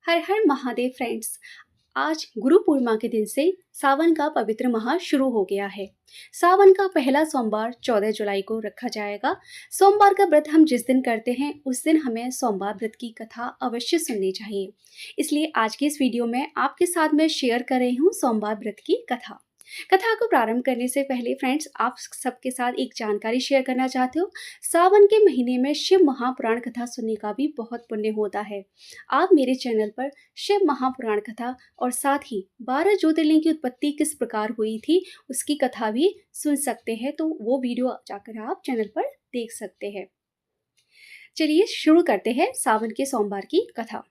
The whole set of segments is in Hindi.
हर हर महादेव फ्रेंड्स। आज गुरु पूर्णिमा के दिन से सावन का पवित्र माह शुरू हो गया है। सावन का पहला सोमवार 14 जुलाई को रखा जाएगा। सोमवार का व्रत हम जिस दिन करते हैं उस दिन हमें सोमवार व्रत की कथा अवश्य सुननी चाहिए। इसलिए आज की इस वीडियो में आपके साथ मैं शेयर कर रही हूँ सोमवार व्रत की कथा। कथा को प्रारंभ करने से पहले फ्रेंड्स, आप सबके साथ एक जानकारी शेयर करना चाहते हो। सावन के महीने में शिव महापुराण कथा सुनने का भी बहुत पुण्य होता है। आप मेरे चैनल पर शिव महापुराण कथा और साथ ही 12 ज्योतिर्लिंग की उत्पत्ति किस प्रकार हुई थी उसकी कथा भी सुन सकते हैं, तो वो वीडियो जाकर आप चैनल पर देख सकते हैं। चलिए शुरू करते हैं सावन के सोमवार की कथा।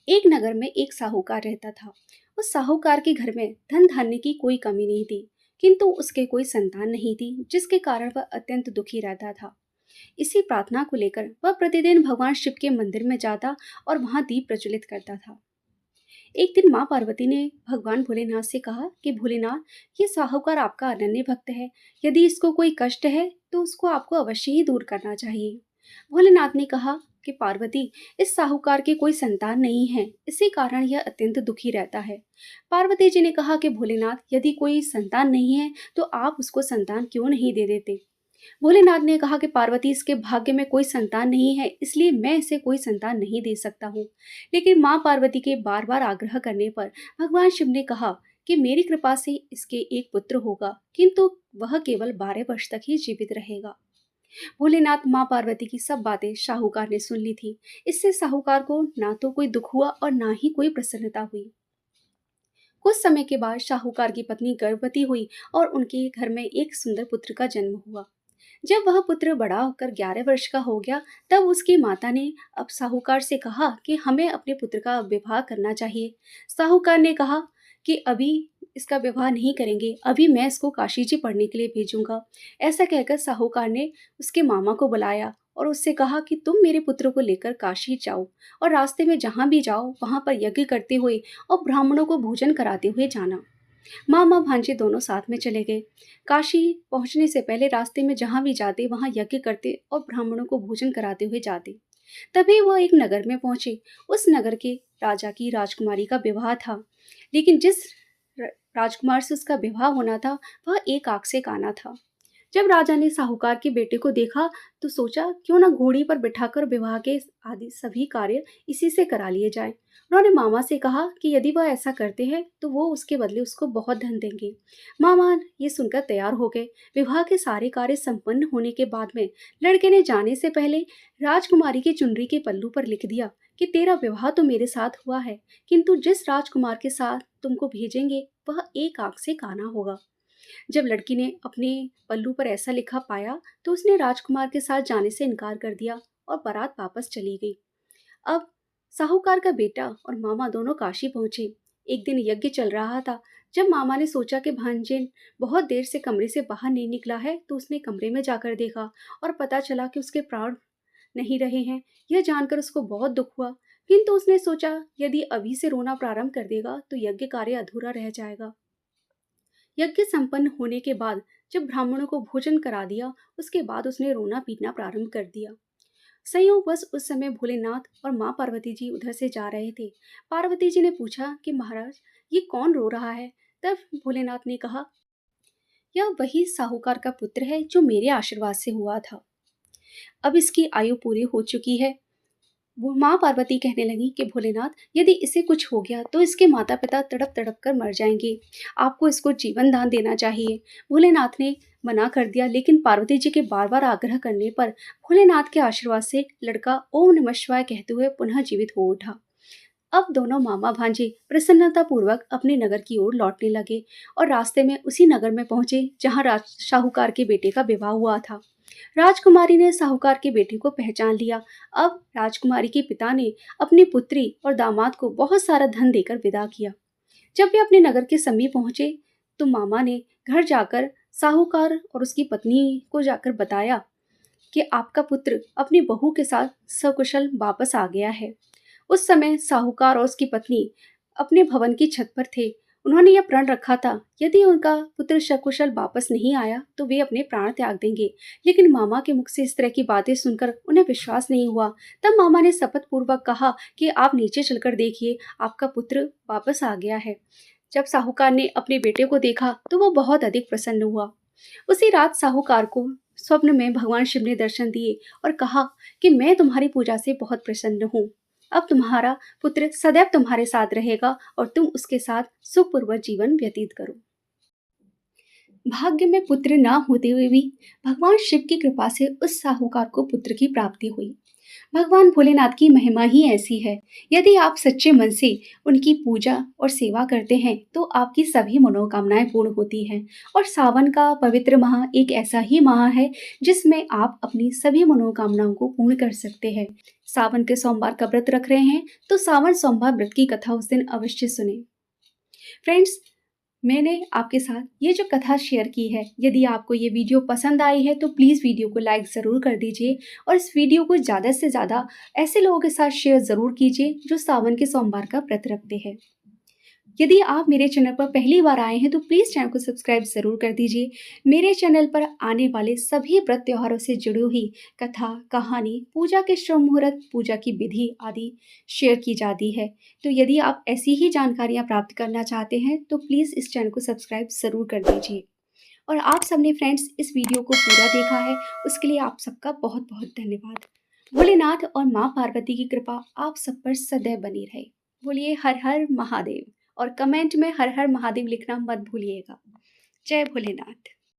एक नगर में एक साहूकार रहता था। उस साहूकार के घर में धन धान्य की कोई कमी नहीं थी, किंतु उसके कोई संतान नहीं थी, जिसके कारण वह अत्यंत दुखी रहता था। इसी प्रार्थना को लेकर वह प्रतिदिन भगवान शिव के मंदिर में जाता और वहां दीप प्रज्वलित करता था। एक दिन माँ पार्वती ने भगवान भोलेनाथ से कहा कि भोलेनाथ, ये साहूकार आपका अनन्य भक्त है। यदि इसको कोई कष्ट है तो उसको आपको अवश्य ही दूर करना चाहिए। भोलेनाथ ने कहा कि पार्वती, इस साहूकार के कोई संतान नहीं है, इसी कारण यह अत्यंत दुखी रहता है। पार्वती जी ने कहा कि भोलेनाथ, यदि कोई संतान नहीं है तो आप उसको संतान क्यों नहीं दे देते। भोलेनाथ ने कहा कि पार्वती, इसके भाग्य में कोई संतान नहीं है, इसलिए मैं इसे कोई संतान नहीं दे सकता हूँ। लेकिन माँ पार्वती के बार बार आग्रह करने पर भगवान शिव ने कहा कि मेरी कृपा से इसके एक पुत्र होगा, किंतु वह केवल 12 वर्ष तक ही जीवित रहेगा। भोलेनाथ माँ पार्वती की सब बातें साहूकार ने सुन ली थी। इससे साहूकार को ना तो कोई दुख हुआ और ना ही कोई प्रसन्नता हुई। कुछ समय के बाद साहूकार की पत्नी गर्भवती हुई और उनके घर में एक सुंदर पुत्र का जन्म हुआ। जब वह पुत्र बड़ा होकर 11 वर्ष का हो गया, तब उसकी माता ने अब साहूकार से कहा कि हमें अपने पुत्र का विवाह करना चाहिए। साहूकार ने कहा कि अभी इसका विवाह नहीं करेंगे, अभी मैं इसको काशी जी पढ़ने के लिए भेजूंगा। ऐसा कहकर साहूकार ने उसके मामा को बुलाया और उससे कहा कि तुम मेरे पुत्र को लेकर काशी जाओ और रास्ते में जहाँ भी जाओ वहाँ पर यज्ञ करते हुए और ब्राह्मणों को भोजन कराते हुए जाना। मामा भांजे दोनों साथ में चले गए। काशी पहुंचने से पहले रास्ते में जहां भी जाते वहां यज्ञ करते और ब्राह्मणों को भोजन कराते हुए जाते। तभी वह एक नगर में पहुंचे। उस नगर के राजा की राजकुमारी का विवाह था, लेकिन जिस राजकुमार से उसका विवाह होना था वह एक आंख से काना था। जब राजा ने साहूकार के बेटे को देखा तो सोचा क्यों ना घोड़ी पर बिठाकर विवाह के आदि सभी कार्य इसी से करा लिए जाए। उन्होंने मामा से कहा कि यदि वह ऐसा करते हैं तो वो उसके बदले उसको बहुत धन देंगे। मामा ये सुनकर तैयार हो गए। विवाह के सारे कार्य संपन्न होने के बाद में लड़के ने जाने से पहले राजकुमारी के चुनरी के पल्लू पर लिख दिया कि तेरा विवाह तो मेरे साथ हुआ है, किंतु जिस राजकुमार के साथ तुमको भेजेंगे वह एक आंख से काना होगा। जब लड़की ने अपने पल्लू पर ऐसा लिखा पाया तो उसने राजकुमार के साथ जाने से इनकार कर दिया और बारात वापस चली गई। अब साहूकार का बेटा और मामा दोनों काशी पहुंचे। एक दिन यज्ञ चल रहा था। जब मामा ने सोचा कि भांजे बहुत देर से कमरे से बाहर नहीं निकला है तो उसने कमरे में जाकर देखा और पता चला कि उसके प्राण नहीं रहे हैं। यह जानकर उसको बहुत दुख हुआ, किंतु उसने सोचा यदि अभी से रोना प्रारंभ कर देगा तो यज्ञ कार्य अधूरा रह जाएगा। यज्ञ संपन्न होने के बाद जब ब्राह्मणों को भोजन करा दिया, उसके बाद उसने रोना पीटना प्रारंभ कर दिया। संयोगवश उस समय भोलेनाथ और माँ पार्वती जी उधर से जा रहे थे। पार्वती जी ने पूछा कि महाराज, ये कौन रो रहा है। तब भोलेनाथ ने कहा, यह वही साहूकार का पुत्र है जो मेरे आशीर्वाद से हुआ था। अब इसकी आयु पूरी हो चुकी है। वो माँ पार्वती कहने लगी कि भोलेनाथ, यदि इसे कुछ हो गया तो इसके माता पिता तड़प तड़प कर मर जाएंगे। आपको इसको जीवन दान देना चाहिए। भोलेनाथ ने मना कर दिया, लेकिन पार्वती जी के बार बार आग्रह करने पर भोलेनाथ के आशीर्वाद से लड़का ओम नमः शिवाय कहते हुए पुनः जीवित हो उठा। अब दोनों मामा भांजे प्रसन्नता पूर्वक अपने नगर की ओर लौटने लगे और रास्ते में उसी नगर में पहुंचे जहां साहूकार के बेटे का विवाह हुआ था। राजकुमारी ने साहूकार के बेटे को पहचान लिया। अब राजकुमारी के पिता ने अपनी पुत्री और दामाद को बहुत सारा धन देकर विदा किया। जब वे अपने नगर के समीप पहुंचे तो मामा ने घर जाकर साहूकार और उसकी पत्नी को जाकर बताया कि आपका पुत्र अपनी बहू के साथ सकुशल वापस आ गया है। उस समय साहूकार और उसकी पत्नी अपने भवन की छत पर थे उन्होंने यह प्रण रखा था, यदि उनका पुत्र सकुशल वापस नहीं आया तो वे अपने प्राण त्याग देंगे। लेकिन मामा के मुख से इस तरह की बातें सुनकर उन्हें विश्वास नहीं हुआ। तब मामा ने शपथ पूर्वक कहा कि आप नीचे चलकर देखिए, आपका पुत्र वापस आ गया है। जब साहूकार ने अपने बेटे को देखा तो वो बहुत अधिक प्रसन्न हुआ। उसी रात साहूकार को स्वप्न में भगवान शिव ने दर्शन दिए और कहा कि मैं तुम्हारी पूजा से बहुत प्रसन्न हूँ। अब तुम्हारा पुत्र सदैव तुम्हारे साथ रहेगा और तुम उसके साथ सुखपूर्वक जीवन व्यतीत करो। भाग्य में पुत्र ना होते हुए भी भगवान शिव की कृपा से उस साहूकार को पुत्र की प्राप्ति हुई। भगवान भोलेनाथ की महिमा ही ऐसी है। यदि आप सच्चे मन से उनकी पूजा और सेवा करते हैं तो आपकी सभी मनोकामनाएं पूर्ण होती हैं। और सावन का पवित्र माह एक ऐसा ही माह है जिसमें आप अपनी सभी मनोकामनाओं को पूर्ण कर सकते हैं। सावन के सोमवार का व्रत रख रहे हैं तो सावन सोमवार व्रत की कथा उस दिन अवश्य सुने। फ्रेंड्स, मैंने आपके साथ ये जो कथा शेयर की है, यदि आपको ये वीडियो पसंद आई है तो प्लीज़ वीडियो को लाइक ज़रूर कर दीजिए और इस वीडियो को ज़्यादा से ज़्यादा ऐसे लोगों के साथ शेयर ज़रूर कीजिए जो सावन के सोमवार का व्रत रखते हैं। यदि आप मेरे चैनल पर पहली बार आए हैं तो प्लीज़ चैनल को सब्सक्राइब ज़रूर कर दीजिए। मेरे चैनल पर आने वाले सभी व्रत त्योहारों से जुड़ी हुई कथा, कहानी, पूजा के शुभ मुहूर्त, पूजा की विधि आदि शेयर की जाती है। तो यदि आप ऐसी ही जानकारियाँ प्राप्त करना चाहते हैं तो प्लीज़ इस चैनल को सब्सक्राइब ज़रूर कर दीजिए। और आप सबने फ्रेंड्स इस वीडियो को पूरा देखा है, उसके लिए आप सबका बहुत बहुत धन्यवाद। भोलेनाथ और माँ पार्वती की कृपा आप सब पर सदैव बनी रहे। बोलिए हर हर महादेव और कमेंट में हर हर महादेव लिखना मत भूलिएगा। जय भोलेनाथ।